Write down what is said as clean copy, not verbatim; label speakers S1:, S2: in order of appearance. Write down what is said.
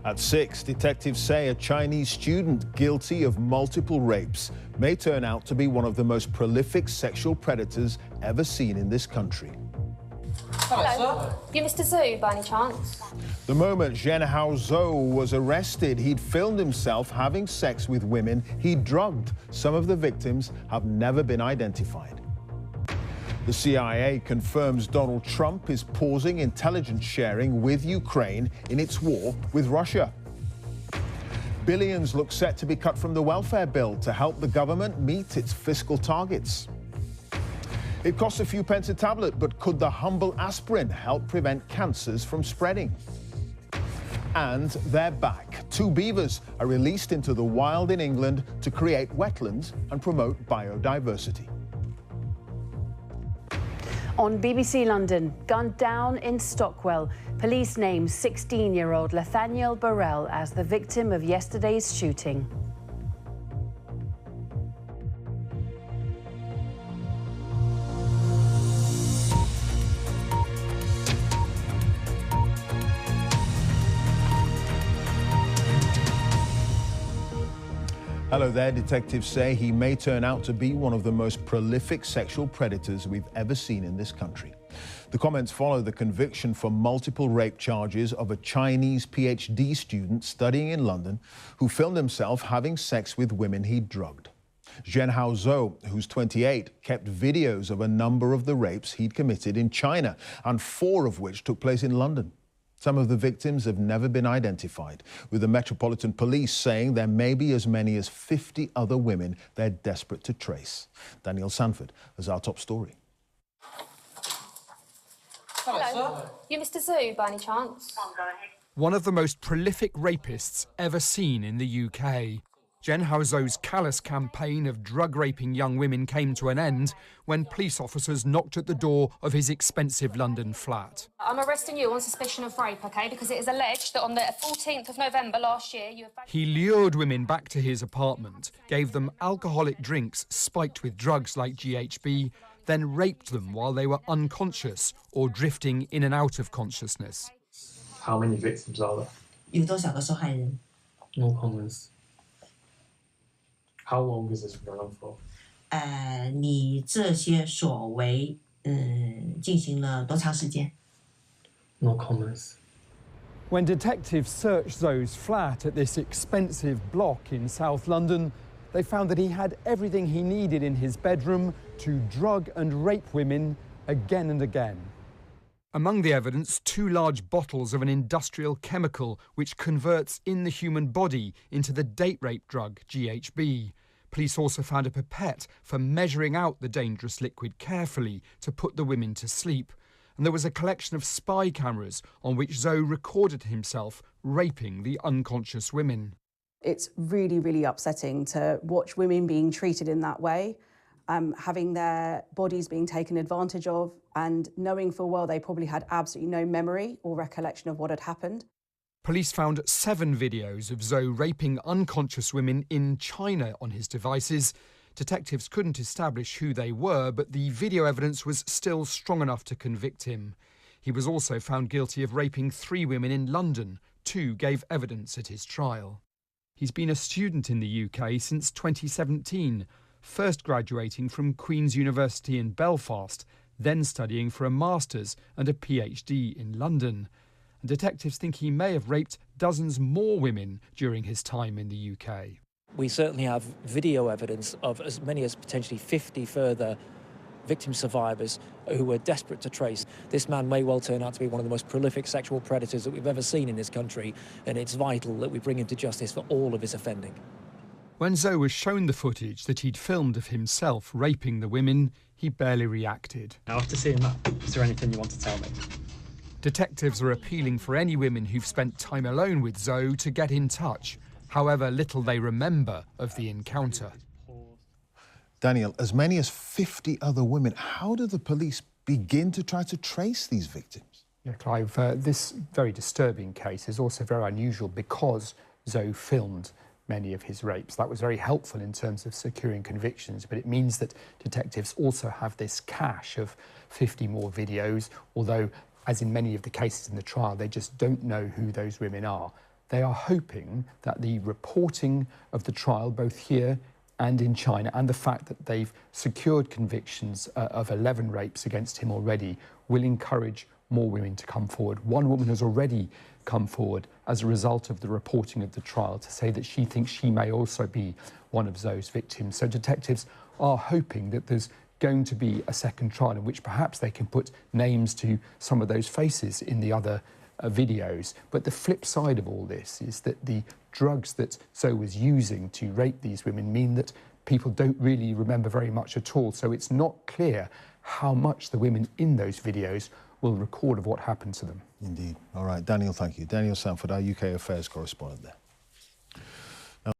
S1: At 6, detectives say a Chinese student guilty of multiple rapes may turn out to be one of the most prolific sexual predators ever seen in this country.
S2: Hello. You Mr. Zhou, by any chance?
S1: The moment Zhen Haozhou was arrested, he'd filmed himself having sex with women he'd drugged. Some of the victims have never been identified. The CIA confirms Donald Trump is pausing intelligence sharing with Ukraine in its war with Russia. Billions look set to be cut from the welfare bill to help the government meet its fiscal targets. It costs a few pence a tablet, but could the humble aspirin help prevent cancers from spreading? And they're back. 2 beavers are released into the wild in England to create wetlands and promote biodiversity.
S3: On BBC London, gunned down in Stockwell. Police name 16-year-old Nathaniel Burrell as the victim of yesterday's shooting.
S1: Hello there. Detectives say he may turn out to be one of the most prolific sexual predators we've ever seen in this country. The comments follow the conviction for multiple rape charges of a Chinese PhD student studying in London who filmed himself having sex with women he'd drugged. Zhen Haozhou, who's 28, kept videos of a number of the rapes he'd committed in China, and 4 of which took place in London. Some of the victims have never been identified, with the Metropolitan Police saying there may be as many as 50 other women they're desperate to trace. Daniel Sanford has our top story.
S2: Hello. You Mr. Zhou, by any chance?
S4: One of the most prolific rapists ever seen in the UK. Zhen Haozhou's callous campaign of drug-raping young women came to an end when police officers knocked at the door of his expensive London flat.
S2: I'm arresting you on suspicion of rape, OK? Because it is alleged that on the 14th of November last year you have...
S4: He lured women back to his apartment, gave them alcoholic drinks spiked with drugs like GHB, then raped them while they were unconscious or drifting in and out of consciousness.
S5: How many victims are there?
S6: 有多少个受害人？
S5: No comments. How long is this going on for?
S6: 你这些所为，进行了多长时间？
S5: No comments.
S4: When detectives searched Zhou's flat at this expensive block in South London, they found that he had everything he needed in his bedroom to drug and rape women again and again. Among the evidence, 2 large bottles of an industrial chemical which converts in the human body into the date rape drug GHB. Police also found a pipette for measuring out the dangerous liquid carefully to put the women to sleep. And there was a collection of spy cameras on which Zhou recorded himself raping the unconscious women.
S7: It's really, really upsetting to watch women being treated in that way, having their bodies being taken advantage of, and knowing full well they probably had absolutely no memory or recollection of what had happened.
S4: Police found 7 videos of Zhou raping unconscious women in China on his devices. Detectives couldn't establish who they were, but the video evidence was still strong enough to convict him. He was also found guilty of raping 3 women in London. 2 gave evidence at his trial. He's been a student in the UK since 2017, first graduating from Queen's University in Belfast, then studying for a master's and a PhD in London. And detectives think he may have raped dozens more women during his time in the UK.
S8: We certainly have video evidence of as many as potentially 50 further victim survivors who were desperate to trace. This man may well turn out to be one of the most prolific sexual predators that we've ever seen in this country, and it's vital that we bring him to justice for all of his offending.
S4: When Zhou was shown the footage that he'd filmed of himself raping the women, he barely reacted.
S5: After seeing that, is there anything you want to tell me?
S4: Detectives are appealing for any women who've spent time alone with Zhou to get in touch, however little they remember of the encounter.
S1: Daniel, as many as 50 other women. How do the police begin to try to trace these victims?
S9: Yeah, Clive, this very disturbing case is also very unusual because Zhou filmed many of his rapes. That was very helpful in terms of securing convictions, but it means that detectives also have this cache of 50 more videos, although, as in many of the cases in the trial, they just don't know who those women are. they are hoping that the reporting of the trial, both here and in China, and the fact that they've secured convictions of 11 rapes against him already, will encourage more women to come forward. One woman has already come forward as a result of the reporting of the trial to say that she thinks she may also be one of those victims. So detectives are hoping that there's going to be a second trial in which perhaps they can put names to some of those faces in the other videos. But the flip side of all this is that the drugs that Zoe was using to rape these women mean that people don't really remember very much at all. So it's not clear how much the women in those videos will record of what happened to them.
S1: Indeed. All right, Daniel, thank you. Daniel Sanford, our UK Affairs correspondent there.